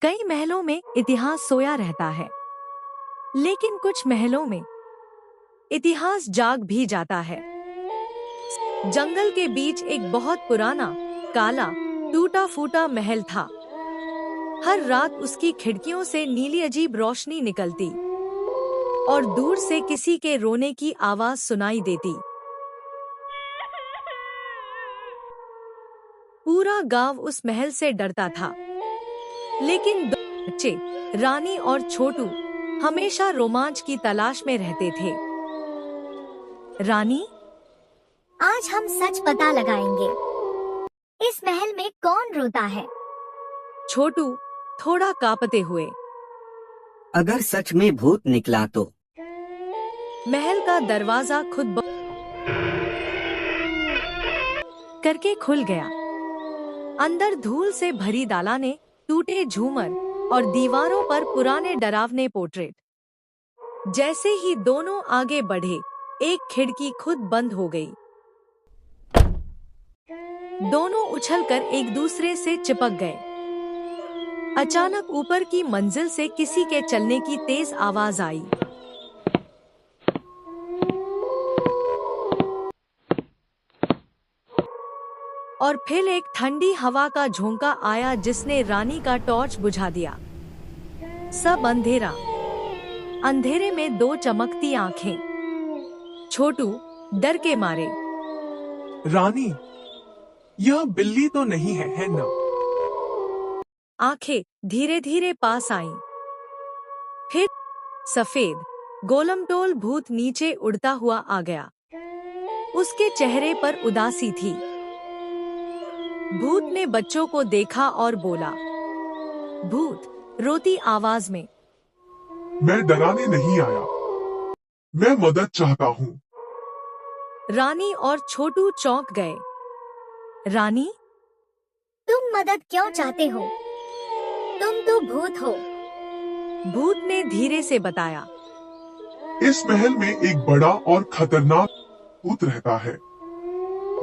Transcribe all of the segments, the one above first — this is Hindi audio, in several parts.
कई महलों में इतिहास सोया रहता है, लेकिन कुछ महलों में इतिहास जाग भी जाता है। जंगल के बीच एक बहुत पुराना, काला, टूटा फूटा महल था। हर रात उसकी खिड़कियों से नीली अजीब रोशनी निकलती और दूर से किसी के रोने की आवाज सुनाई देती। पूरा गांव उस महल से डरता था, लेकिन दो बच्चे, रानी और छोटू, हमेशा रोमांच की तलाश में रहते थे। रानी, आज हम सच पता लगाएंगे। इस महल में कौन रोता है? छोटू थोड़ा कांपते हुए। अगर सच में भूत निकला तो? महल का दरवाजा खुद करके खुल गया। अंदर धूल से भरी दालानें, टूटे झूमर और दीवारों पर पुराने डरावने पोर्ट्रेट। जैसे ही दोनों आगे बढ़े, एक खिड़की खुद बंद हो गई। दोनों उछलकर एक दूसरे से चिपक गए। अचानक ऊपर की मंजिल से किसी के चलने की तेज आवाज आई। और फिर एक ठंडी हवा का झोंका आया जिसने रानी का टॉर्च बुझा दिया। सब अंधेरा। अंधेरे में दो चमकती आंखें। छोटू डर के मारे। रानी, यह बिल्ली तो नहीं है ना? आंखें धीरे धीरे पास आईं। फिर सफेद गोलमटोल भूत नीचे उड़ता हुआ आ गया। उसके चेहरे पर उदासी थी। भूत ने बच्चों को देखा और बोला, भूत रोती आवाज में, मैं डराने नहीं आया, मैं मदद चाहता हूँ। रानी और छोटू चौंक गए। रानी, तुम मदद क्यों चाहते हो? तुम तो भूत हो। भूत ने धीरे से बताया, इस महल में एक बड़ा और खतरनाक भूत रहता है,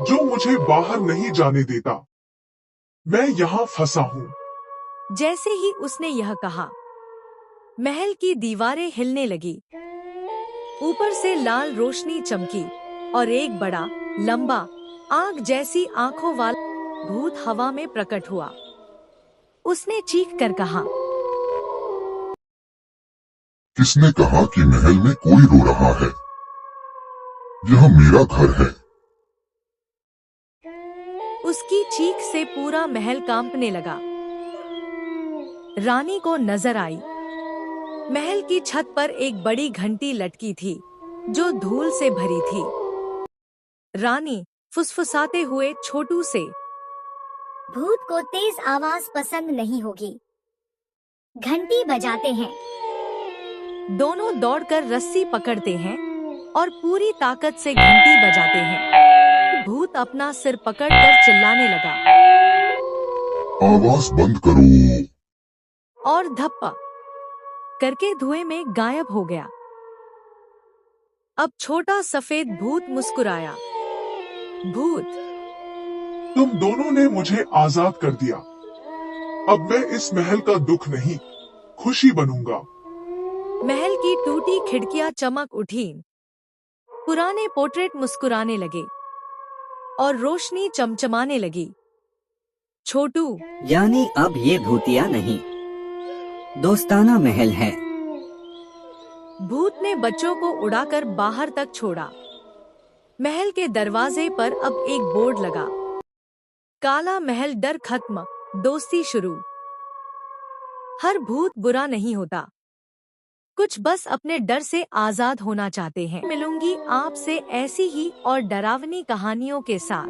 जो मुझे बाहर नहीं जाने देता। मैं यहाँ फंसा हूँ। जैसे ही उसने यह कहा, महल की दीवारें हिलने लगी। ऊपर से लाल रोशनी चमकी और एक बड़ा, लंबा, आग जैसी आंखों वाला भूत हवा में प्रकट हुआ। उसने चीख कर कहा, किसने कहा कि महल में कोई रो रहा है? यह मेरा घर है। उसकी चीख से पूरा महल कांपने लगा। रानी को नजर आई। महल की छत पर एक बड़ी घंटी लटकी थी, जो धूल से भरी थी। रानी फुसफुसाते हुए छोटू से, भूत को तेज आवाज पसंद नहीं होगी, घंटी बजाते हैं। दोनों दौड़कर रस्सी पकड़ते हैं और पूरी ताकत से घंटी बजाते हैं। भूत अपना सिर पकड़कर चिल्लाने लगा, आवाज बंद करो। और धप्पा करके धुएं में गायब हो गया। अब छोटा सफेद भूत मुस्कुराया। भूत, तुम दोनों ने मुझे आजाद कर दिया। अब मैं इस महल का दुख नहीं, खुशी बनूंगा। महल की टूटी खिड़कियां चमक उठीं। पुराने पोर्ट्रेट मुस्कुराने लगे और रोशनी चमचमाने लगी। छोटू, यानी अब ये भूतिया नहीं, दोस्ताना महल है। भूत ने बच्चों को उड़ाकर बाहर तक छोड़ा। महल के दरवाजे पर अब एक बोर्ड लगा, काला महल डर खत्म, दोस्ती शुरू। हर भूत बुरा नहीं होता, कुछ बस अपने डर से आजाद होना चाहते हैं। मिलूंगी आपसे ऐसी ही और डरावनी कहानियों के साथ।